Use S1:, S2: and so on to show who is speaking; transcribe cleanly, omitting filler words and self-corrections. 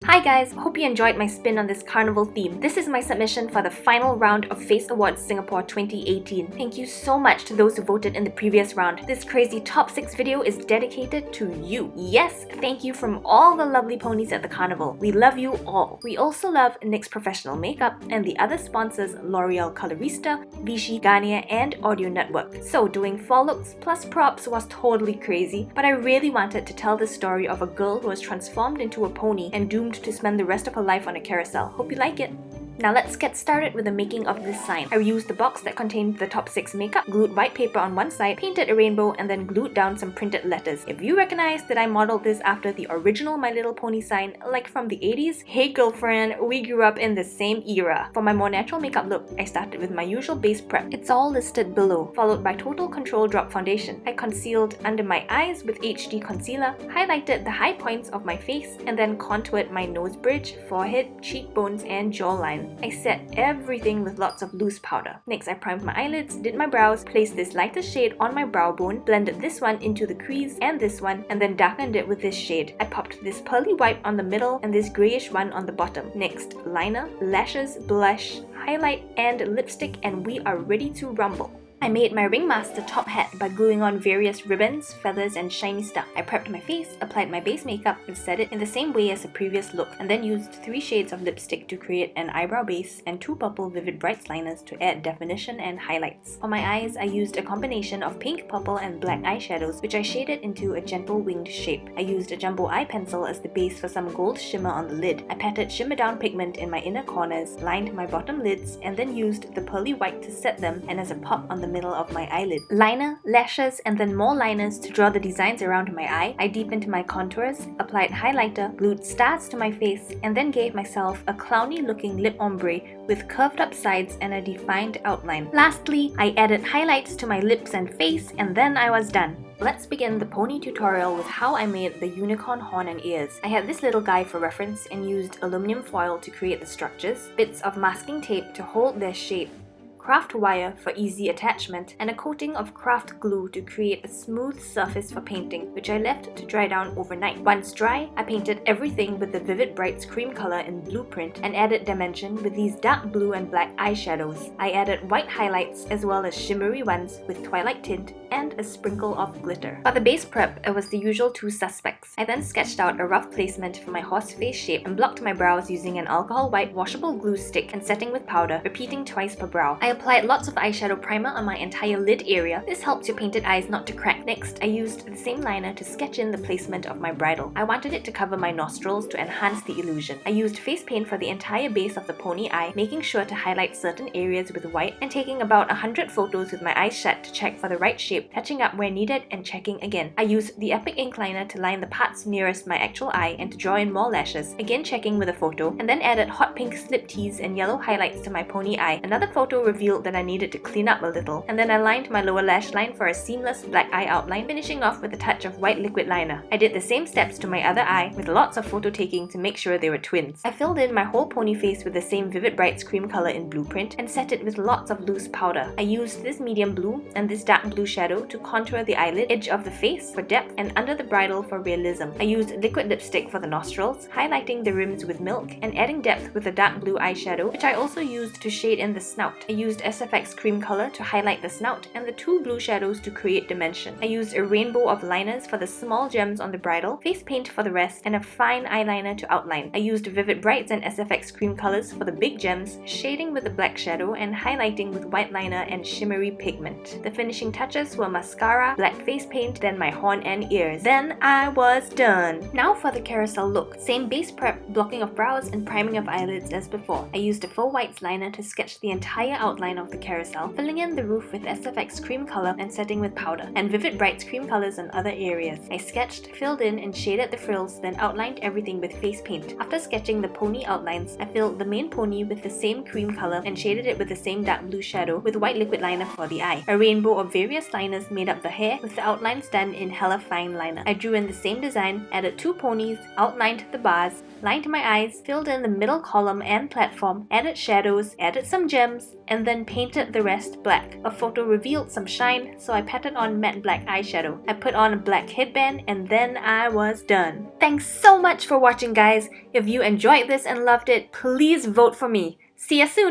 S1: Hi guys, hope you enjoyed my spin on this carnival theme. This is my submission for the final round of Face Awards Singapore 2018. Thank you so much to those who voted in the previous round. This crazy top 6 video is dedicated to you. Yes, thank you from all the lovely ponies at the carnival. We love you all. We also love NYX Professional Makeup and the other sponsors L'Oreal Colorista, Vichy, Garnier and Audio Network. So doing 4 looks plus props was totally crazy, but I really wanted to tell the story of a girl who was transformed into a pony and doomed to spend the rest of her life on a carousel. Hope you like it! Now let's get started with the making of this sign. I used the box that contained the top 6 makeup, glued white paper on one side, painted a rainbow, and then glued down some printed letters. If you recognize that I modeled this after the original My Little Pony sign, like from the 80s, hey girlfriend, we grew up in the same era. For my more natural makeup look, I started with my usual base prep. It's all listed below, followed by Total Control Drop Foundation. I concealed under my eyes with HD concealer, highlighted the high points of my face, and then contoured my nose bridge, forehead, cheekbones, and jawline. I set everything with lots of loose powder. Next, I primed my eyelids, did my brows, placed this lighter shade on my brow bone, blended this one into the crease and this one, and then darkened it with this shade. I popped this pearly white on the middle and this grayish one on the bottom. Next, liner, lashes, blush, highlight, and lipstick, and we are ready to rumble. I made my ringmaster top hat by gluing on various ribbons, feathers, and shiny stuff. I prepped my face, applied my base makeup, and set it in the same way as the previous look, and then used 3 shades of lipstick to create an eyebrow base and 2 purple Vivid Brights liners to add definition and highlights. For my eyes, I used a combination of pink, purple, and black eyeshadows, which I shaded into a gentle winged shape. I used a jumbo eye pencil as the base for some gold shimmer on the lid. I patted shimmer down pigment in my inner corners, lined my bottom lids, and then used the pearly white to set them and as a pop on the middle of my eyelid. Liner, lashes, and then more liners to draw the designs around my eye. I deepened my contours, applied highlighter, glued stars to my face, and then gave myself a clowny looking lip ombre with curved up sides and a defined outline. Lastly, I added highlights to my lips and face, and then I was done. Let's begin the pony tutorial with how I made the unicorn horn and ears. I had this little guy for reference and used aluminum foil to create the structures, bits of masking tape to hold their shape, craft wire for easy attachment, and a coating of craft glue to create a smooth surface for painting, which I left to dry down overnight. Once dry, I painted everything with the Vivid Brights cream color in Blueprint and added dimension with these dark blue and black eyeshadows. I added white highlights as well as shimmery ones with twilight tint and a sprinkle of glitter. For the base prep, it was the usual 2 suspects. I then sketched out a rough placement for my horse face shape and blocked my brows using an alcohol white washable glue stick and setting with powder, repeating twice per brow. I applied lots of eyeshadow primer on my entire lid area. This helps your painted eyes not to crack. Next, I used the same liner to sketch in the placement of my bridle. I wanted it to cover my nostrils to enhance the illusion. I used face paint for the entire base of the pony eye, making sure to highlight certain areas with white and taking about 100 photos with my eyes shut to check for the right shape, touching up where needed and checking again. I used the Epic ink liner to line the parts nearest my actual eye and to draw in more lashes, again checking with a photo, and then added hot pink slip tease and yellow highlights to my pony eye. Another photo revealed that I needed to clean up a little, and then I lined my lower lash line for a seamless black eye outline, finishing off with a touch of white liquid liner. I did the same steps to my other eye with lots of photo taking to make sure they were twins. I filled in my whole pony face with the same Vivid Brights cream color in Blueprint and set it with lots of loose powder. I used this medium blue and this dark blue shadow to contour the eyelid, edge of the face for depth, and under the bridle for realism. I used liquid lipstick for the nostrils, highlighting the rims with milk and adding depth with a dark blue eyeshadow, which I also used to shade in the snout. I used SFX cream color to highlight the snout and the 2 blue shadows to create dimension. I used a rainbow of liners for the small gems on the bridle, face paint for the rest, and a fine eyeliner to outline. I used Vivid Brights and SFX cream colors for the big gems, shading with the black shadow and highlighting with white liner and shimmery pigment. The finishing touches were mascara, black face paint, then my horn and ears. Then I was done! Now for the carousel look. Same base prep, blocking of brows, and priming of eyelids as before. I used a faux whites liner to sketch the entire outline of the carousel, filling in the roof with SFX cream color and setting with powder, and Vivid Brights cream colors on other areas. I sketched, filled in, and shaded the frills, then outlined everything with face paint. After sketching the pony outlines, I filled the main pony with the same cream color and shaded it with the same dark blue shadow with white liquid liner for the eye. A rainbow of various liners made up the hair with the outlines done in hella fine liner. I drew in the same design, added 2 ponies, outlined the bars, lined my eyes, filled in the middle column and platform, added shadows, added some gems, and then painted the rest black. A photo revealed some shine, so I patted on matte black eyeshadow. I put on a black headband, and then I was done. Thanks so much for watching, guys. If you enjoyed this and loved it, please vote for me. See ya soon!